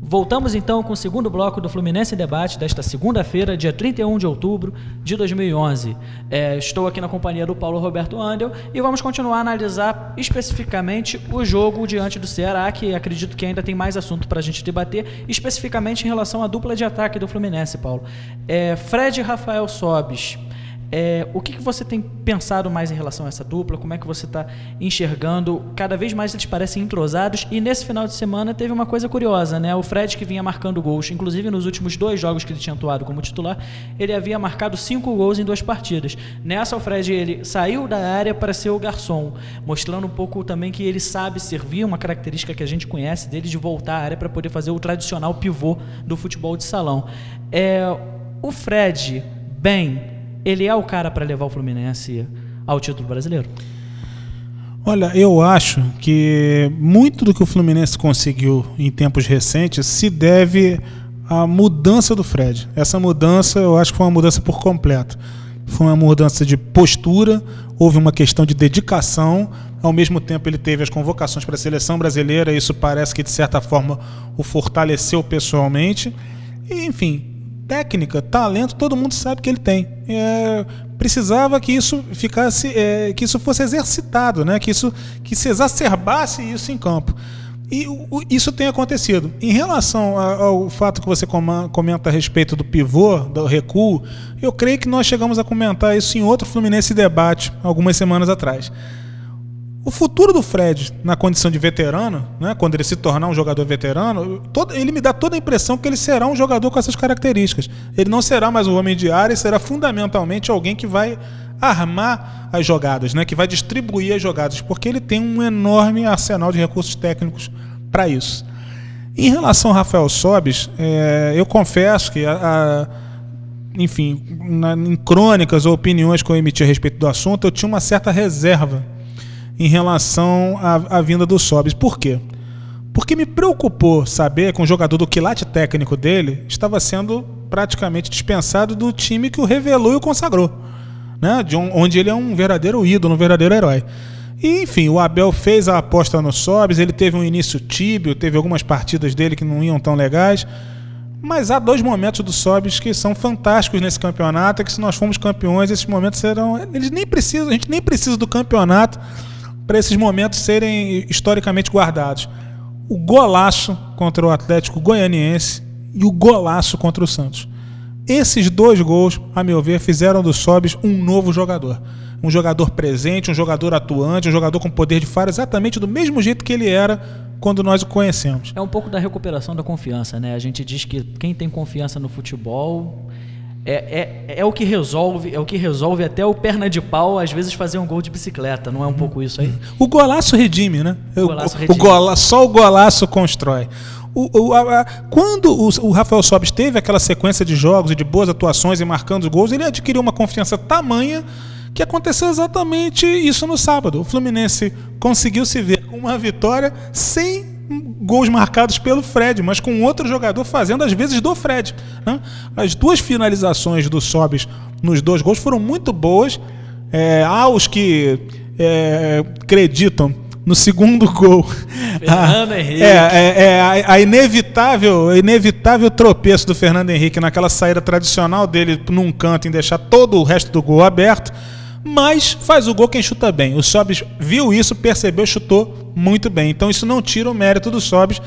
Voltamos então com o segundo bloco do Fluminense Debate desta segunda-feira, dia 31 de outubro de 2011. Estou aqui na companhia do Paulo Roberto Andel e vamos continuar a analisar especificamente o jogo diante do Ceará, que acredito que ainda tem mais assunto para a gente debater, especificamente em relação à dupla de ataque do Fluminense, Paulo. Fred e Rafael Sobis. O que você tem pensado mais em relação a essa dupla? Como é que você está enxergando? Cada vez mais eles parecem entrosados e nesse final de semana teve uma coisa curiosa, né? O Fred, que vinha marcando gols, inclusive nos últimos 2 jogos que ele tinha atuado como titular, ele havia marcado 5 gols em 2 partidas. Nessa, o Fred ele saiu da área para ser o garçom, mostrando um pouco também que ele sabe servir, uma característica que a gente conhece dele, de voltar à área para poder fazer o tradicional pivô do futebol de salão. O Fred, ele é o cara para levar o Fluminense ao título brasileiro? Olha, eu acho que muito do que o Fluminense conseguiu em tempos recentes se deve à mudança do Fred. Essa mudança, eu acho que foi uma mudança por completo. Foi uma mudança de postura, houve uma questão de dedicação, ao mesmo tempo ele teve as convocações para a seleção brasileira, isso parece que de certa forma o fortaleceu pessoalmente. E, enfim, técnica, talento, todo mundo sabe que ele tem. Precisava que isso ficasse, que isso fosse exercitado, né? Que se exacerbasse isso em campo. E isso tem acontecido. Em relação ao fato que você comenta a respeito do pivô, do recuo, eu creio que nós chegamos a comentar isso em outro Fluminense Debate, algumas semanas atrás. O futuro do Fred, na condição de veterano, né, quando ele se tornar um jogador veterano, ele me dá toda a impressão que ele será um jogador com essas características. Ele não será mais um homem de área, será fundamentalmente alguém que vai armar as jogadas, né, que vai distribuir as jogadas, porque ele tem um enorme arsenal de recursos técnicos para isso. Em relação ao Rafael Sobis, eu confesso que, enfim, em crônicas ou opiniões que eu emiti a respeito do assunto, eu tinha uma certa reserva em relação à vinda do Sobis. Por quê? Porque me preocupou saber que um jogador do quilate técnico dele estava sendo praticamente dispensado do time que o revelou e o consagrou, né? Onde ele é um verdadeiro ídolo, um verdadeiro herói. E, enfim, o Abel fez a aposta no Sobis, ele teve um início tíbio, teve algumas partidas dele que não iam tão legais, mas há 2 momentos do Sobis que são fantásticos nesse campeonato, que se nós formos campeões, esses momentos serão... a gente nem precisa do campeonato para esses momentos serem historicamente guardados. O golaço contra o Atlético Goianiense e o golaço contra o Santos. Esses 2 gols, a meu ver, fizeram do Sobis um novo jogador. Um jogador presente, um jogador atuante, um jogador com poder de faro, exatamente do mesmo jeito que ele era quando nós o conhecemos. É um pouco da recuperação da confiança, né? A gente diz que quem tem confiança no futebol... É o que resolve até o perna de pau às vezes fazer um gol de bicicleta, não é um pouco isso aí? O golaço redime, né? Só o golaço constrói. Quando o Rafael Sobis teve aquela sequência de jogos e de boas atuações e marcando os gols, ele adquiriu uma confiança tamanha que aconteceu exatamente isso no sábado. O Fluminense conseguiu se ver com uma vitória sem gols marcados pelo Fred, mas com outro jogador fazendo às vezes do Fred, né? As 2 finalizações do Sobis nos 2 gols foram muito boas. Há os que acreditam no segundo gol Fernando Henrique. A inevitável tropeço do Fernando Henrique naquela saída tradicional dele num canto em deixar todo o resto do gol aberto, mas faz o gol quem chuta bem. O Sobis viu isso, percebeu, chutou muito bem. Então isso não tira o mérito do Sobis.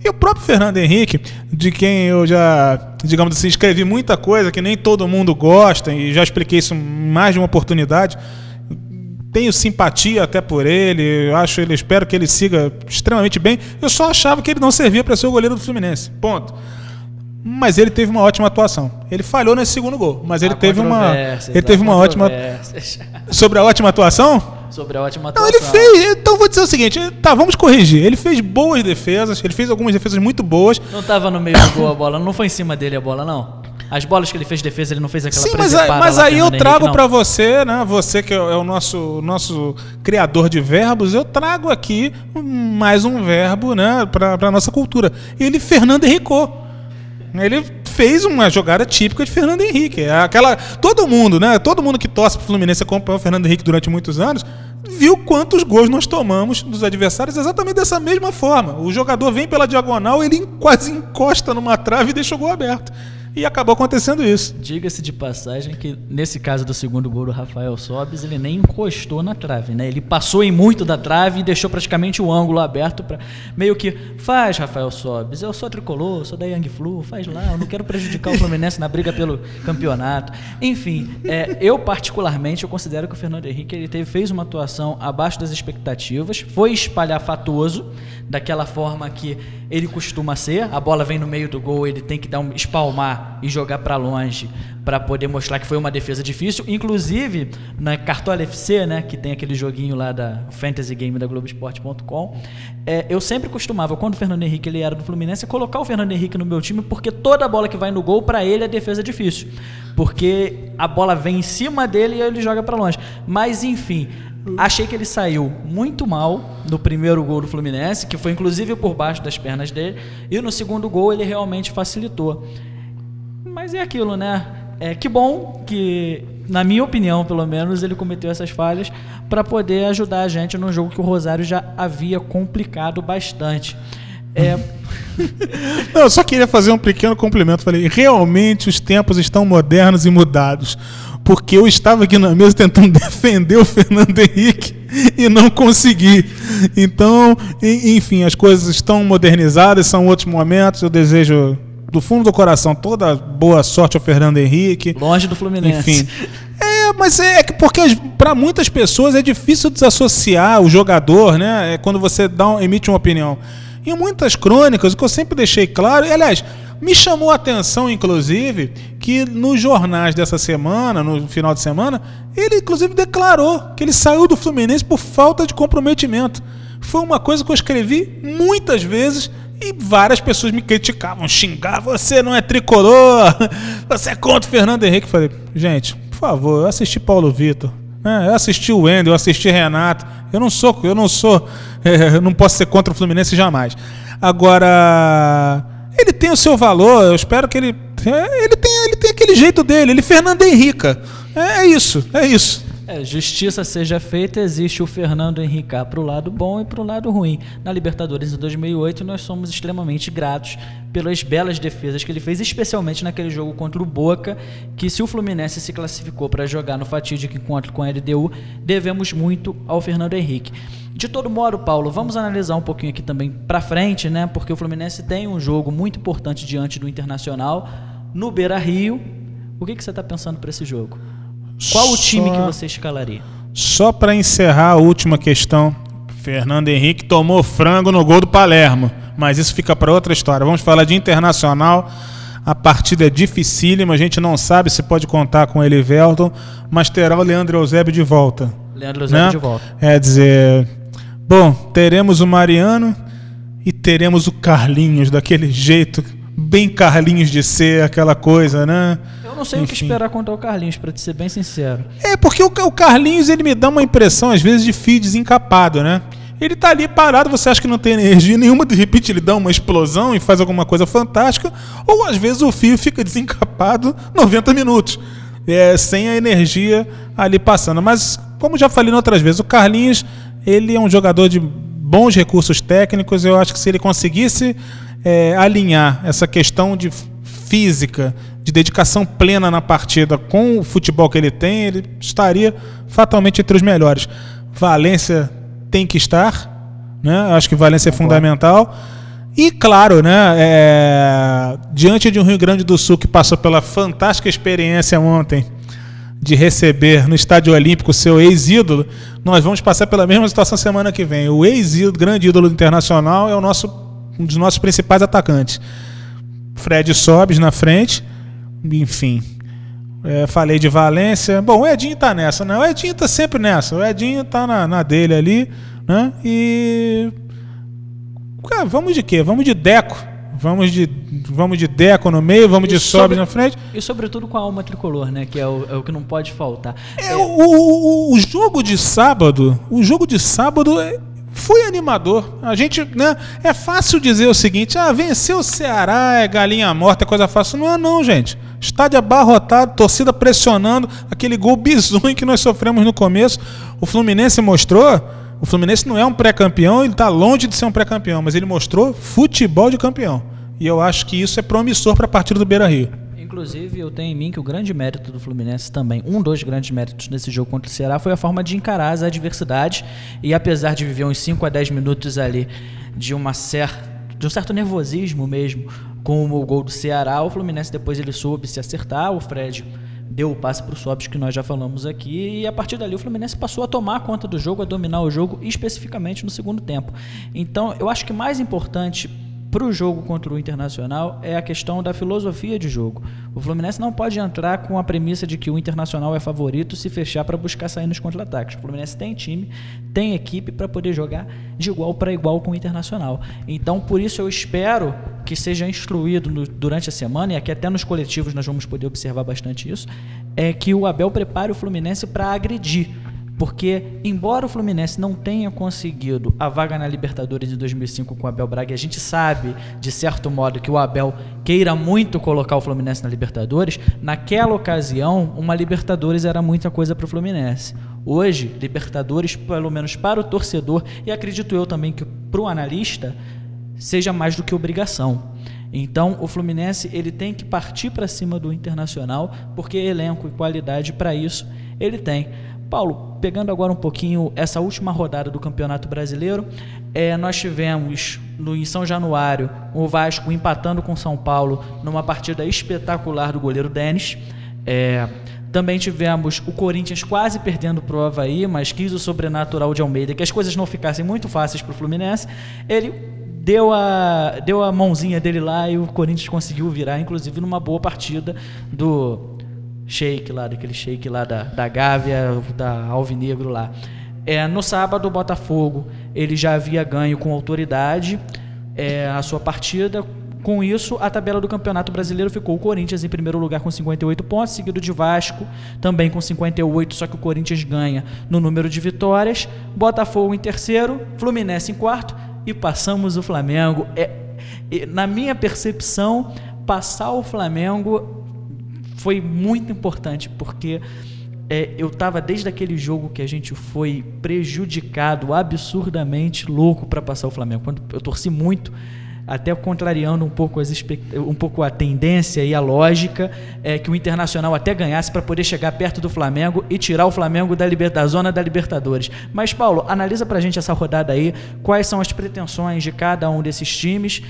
E o próprio Fernando Henrique, de quem eu já, digamos assim, escrevi muita coisa que nem todo mundo gosta, e já expliquei isso em mais de uma oportunidade, tenho simpatia até por ele, espero que ele siga extremamente bem. Eu só achava que ele não servia para ser o goleiro do Fluminense, ponto. Mas ele teve uma ótima atuação. Ele falhou nesse segundo gol, mas ele teve uma ótima... Sobre a ótima atuação? Sobre a ótima atuação. Não, ele fez... Então vou dizer o seguinte, vamos corrigir. Ele fez boas defesas, ele fez algumas defesas muito boas. Não estava no meio do gol a bola, não foi em cima dele a bola, não? As bolas que ele fez defesa, ele não fez aquela presepada. Mas aí eu trago para você, né? Você que é o nosso criador de verbos, eu trago aqui mais um verbo, né, para a nossa cultura. Fernando Henricou. Ele fez uma jogada típica de Fernando Henrique. Todo mundo que torce pro Fluminense acompanhou o Fernando Henrique durante muitos anos, viu quantos gols nós tomamos dos adversários exatamente dessa mesma forma. O jogador vem pela diagonal, ele quase encosta numa trave e deixa o gol aberto. E acabou acontecendo isso. Diga-se de passagem que, nesse caso do segundo gol do Rafael Sobis, ele nem encostou na trave, né? Ele passou em muito da trave e deixou praticamente o ângulo aberto para meio que, faz, Rafael Sobis, eu sou tricolor, sou da Young Flu, faz lá, eu não quero prejudicar o Fluminense na briga pelo campeonato. Enfim, eu particularmente, eu considero que o Fernando Henrique fez uma atuação abaixo das expectativas, foi espalhafatoso, daquela forma que ele costuma ser, a bola vem no meio do gol, ele tem que espalmar e jogar para longe para poder mostrar que foi uma defesa difícil. Inclusive na Cartola FC, né, que tem aquele joguinho lá da Fantasy Game da Globoesporte.com, eu sempre costumava, quando o Fernando Henrique ele era do Fluminense, colocar o Fernando Henrique no meu time, porque toda bola que vai no gol, para ele é defesa difícil, porque a bola vem em cima dele e ele joga para longe. Mas enfim, achei que ele saiu muito mal no primeiro gol do Fluminense, que foi inclusive por baixo das pernas dele, e no segundo gol ele realmente facilitou. Mas é aquilo, né? Que bom que, na minha opinião, pelo menos, ele cometeu essas falhas para poder ajudar a gente num jogo que o Rosário já havia complicado bastante. Não, eu só queria fazer um pequeno complemento. Falei, realmente os tempos estão modernos e mudados. Porque eu estava aqui na mesa tentando defender o Fernando Henrique e não consegui. Então, enfim, as coisas estão modernizadas, são outros momentos. Eu desejo, do fundo do coração, toda boa sorte ao Fernando Henrique. Longe do Fluminense. Enfim. Mas porque para muitas pessoas é difícil desassociar o jogador, né? Quando você emite uma opinião. Em muitas crônicas, o que eu sempre deixei claro, e aliás, me chamou a atenção, inclusive, que nos jornais dessa semana, no final de semana, ele inclusive declarou que ele saiu do Fluminense por falta de comprometimento. Foi uma coisa que eu escrevi muitas vezes e várias pessoas me criticavam, xingavam, você não é tricolor, você é contra o Fernando Henrique. Eu falei, gente, por favor, eu assisti Paulo Vitor, né? Eu assisti o Wendel, eu assisti Renato, eu não posso ser contra o Fluminense jamais. Agora, ele tem o seu valor, eu espero que ele tem aquele jeito dele, ele Fernando Henrique. É isso. Justiça seja feita, existe o Fernando Henrique para o lado bom e para o lado ruim. Na Libertadores de 2008 nós somos extremamente gratos pelas belas defesas que ele fez, especialmente naquele jogo contra o Boca, que se o Fluminense se classificou para jogar no fatídico encontro com a LDU, devemos muito ao Fernando Henrique. De todo modo, Paulo, vamos analisar um pouquinho aqui também para frente, né? Porque o Fluminense tem um jogo muito importante diante do Internacional no Beira-Rio. O que você está pensando para esse jogo? Qual o time que você escalaria? Só para encerrar a última questão, Fernando Henrique tomou frango no gol do Palermo, mas isso fica para outra história. Vamos falar de Internacional. A partida é dificílima, a gente não sabe se pode contar com ele, Everton, mas terá o Leandro Eusébio de volta. Leandro Eusébio, né? De volta. É dizer, bom, teremos o Mariano e teremos o Carlinhos, daquele jeito, bem Carlinhos de ser, aquela coisa, né? Eu não sei o que esperar contra o Carlinhos, para te ser bem sincero. Porque o Carlinhos, ele me dá uma impressão, às vezes, de fio desencapado, né? Ele tá ali parado, você acha que não tem energia nenhuma, de repente ele dá uma explosão e faz alguma coisa fantástica, ou às vezes o fio fica desencapado 90 minutos, sem a energia ali passando. Mas, como já falei outras vezes, o Carlinhos, ele é um jogador de bons recursos técnicos. Eu acho que se ele conseguisse alinhar essa questão de física, de dedicação plena na partida com o futebol que ele tem, ele estaria fatalmente entre os melhores. Valência tem que estar, né? Eu acho que Valência é fundamental. E claro, né, diante de um Rio Grande do Sul que passou pela fantástica experiência ontem de receber no Estádio Olímpico seu ex-ídolo, nós vamos passar pela mesma situação semana que vem. O ex-ídolo, grande ídolo internacional, é um dos nossos principais atacantes. Fred Sobis na frente, enfim. Falei de Valência. Bom, o Edinho tá nessa, né? O Edinho tá sempre nessa. O Edinho tá na dele ali, né? E vamos de quê? Vamos de Deco. Vamos de Deco no meio, vamos de Sobis na frente. E sobretudo com a alma tricolor, né? Que é o que não pode faltar. O jogo de sábado, foi animador. A gente, né, é fácil dizer o seguinte: vencer o Ceará é galinha morta, é coisa fácil. Não é não, gente. Estádio abarrotado, torcida pressionando, aquele gol bizonho que nós sofremos no começo. O Fluminense mostrou, o Fluminense não é um pré-campeão, ele está longe de ser um pré-campeão, mas ele mostrou futebol de campeão. E eu acho que isso é promissor para a partida do Beira-Rio. Inclusive, eu tenho em mim que o grande mérito do Fluminense também, um dos grandes méritos nesse jogo contra o Ceará, foi a forma de encarar as adversidades. E apesar de viver uns 5 a 10 minutos ali de um certo nervosismo mesmo com o gol do Ceará, o Fluminense depois ele soube se acertar. O Fred deu o passe para o Sobis, que nós já falamos aqui, e a partir dali o Fluminense passou a tomar conta do jogo, a dominar o jogo, especificamente no segundo tempo. Então, eu acho que mais importante para o jogo contra o Internacional é a questão da filosofia de jogo. O Fluminense não pode entrar com a premissa de que o Internacional é favorito se fechar para buscar sair nos contra-ataques. O Fluminense tem time, tem equipe para poder jogar de igual para igual com o Internacional. Então, por isso eu espero que seja instruído durante a semana, e aqui até nos coletivos nós vamos poder observar bastante isso, é que o Abel prepare o Fluminense para agredir. Porque, embora o Fluminense não tenha conseguido a vaga na Libertadores de 2005 com o Abel Braga, e a gente sabe, de certo modo, que o Abel queira muito colocar o Fluminense na Libertadores, naquela ocasião, uma Libertadores era muita coisa para o Fluminense. Hoje, Libertadores, pelo menos para o torcedor, e acredito eu também que para o analista, seja mais do que obrigação. Então, o Fluminense ele tem que partir para cima do Internacional, porque elenco e qualidade para isso ele tem. Paulo, pegando agora um pouquinho essa última rodada do Campeonato Brasileiro, nós tivemos em São Januário o Vasco empatando com o São Paulo numa partida espetacular do goleiro Denis. Também tivemos o Corinthians quase perdendo para o Avaí, mas quis o sobrenatural de Almeida, que as coisas não ficassem muito fáceis para o Fluminense. Ele deu a mãozinha dele lá e o Corinthians conseguiu virar, inclusive numa boa partida do daquele shake lá da Gávea, da Alvinegro lá. No sábado, o Botafogo ele já havia ganho com autoridade a sua partida. Com isso, a tabela do Campeonato Brasileiro ficou o Corinthians em primeiro lugar com 58 pontos, seguido de Vasco também com 58, só que o Corinthians ganha no número de vitórias, Botafogo em terceiro, Fluminense em quarto e passamos o Flamengo. Na minha percepção, passar o Flamengo foi muito importante, porque eu estava desde aquele jogo que a gente foi prejudicado, absurdamente louco para passar o Flamengo. Quando eu torci muito, até contrariando um pouco a tendência e a lógica, que o Internacional até ganhasse para poder chegar perto do Flamengo e tirar o Flamengo da zona da Libertadores. Mas, Paulo, analisa para a gente essa rodada aí, quais são as pretensões de cada um desses times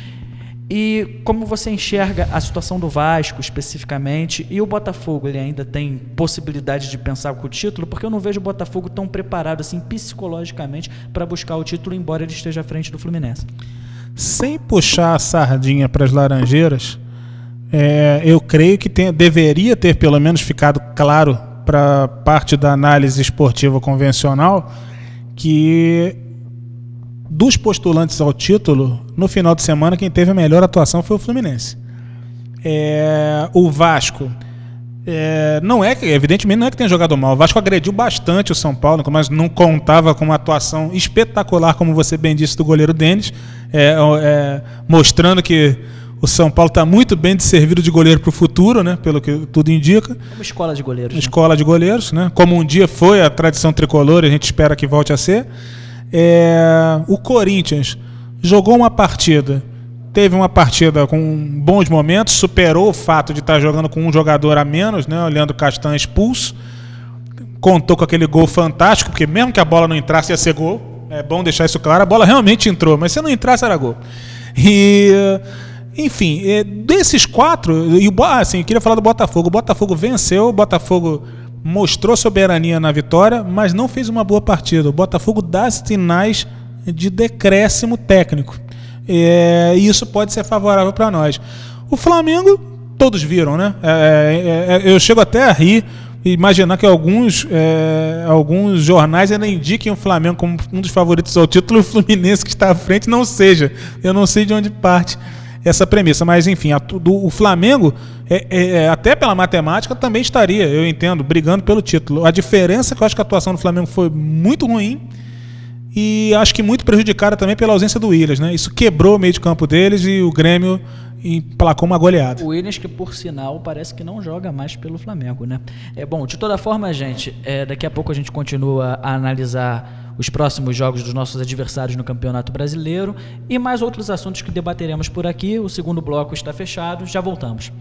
e como você enxerga a situação do Vasco especificamente, e o Botafogo, ele ainda tem possibilidade de pensar com o título, porque eu não vejo o Botafogo tão preparado assim psicologicamente para buscar o título, embora ele esteja à frente do Fluminense. Sem puxar a sardinha para as Laranjeiras, eu creio que deveria ter pelo menos ficado claro para parte da análise esportiva convencional que dos postulantes ao título, no final de semana, quem teve a melhor atuação foi o Fluminense. O Vasco, evidentemente não é que tenha jogado mal. O Vasco agrediu bastante o São Paulo, mas não contava com uma atuação espetacular, como você bem disse, do goleiro Denis, mostrando que o São Paulo está muito bem de servido de goleiro para o futuro, né, pelo que tudo indica. Uma escola de goleiros. Escola de goleiros, né, como um dia foi a tradição tricolor, a gente espera que volte a ser. O Corinthians jogou uma partida, teve uma partida com bons momentos, superou o fato de estar jogando com um jogador a menos, né, olhando o Castan expulso, contou com aquele gol fantástico, porque mesmo que a bola não entrasse ia ser gol, é bom deixar isso claro, a bola realmente entrou, mas se não entrasse era gol. Enfim, desses quatro, eu queria falar do Botafogo. O Botafogo venceu, o Botafogo mostrou soberania na vitória, mas não fez uma boa partida. O Botafogo dá sinais de decréscimo técnico. E isso pode ser favorável para nós. O Flamengo, todos viram, né? Eu chego até a rir e imaginar que alguns jornais ainda indiquem o Flamengo como um dos favoritos ao título, o Fluminense que está à frente não seja. Eu não sei de onde parte essa premissa, mas enfim, o Flamengo, até pela matemática, também estaria, eu entendo, brigando pelo título. A diferença é que eu acho que a atuação do Flamengo foi muito ruim e acho que muito prejudicada também pela ausência do Williams, né? Isso quebrou o meio de campo deles e o Grêmio emplacou uma goleada. O Williams, que por sinal parece que não joga mais pelo Flamengo, né? Bom, de toda forma, gente, daqui a pouco a gente continua a analisar os próximos jogos dos nossos adversários no Campeonato Brasileiro e mais outros assuntos que debateremos por aqui. O segundo bloco está fechado, já voltamos.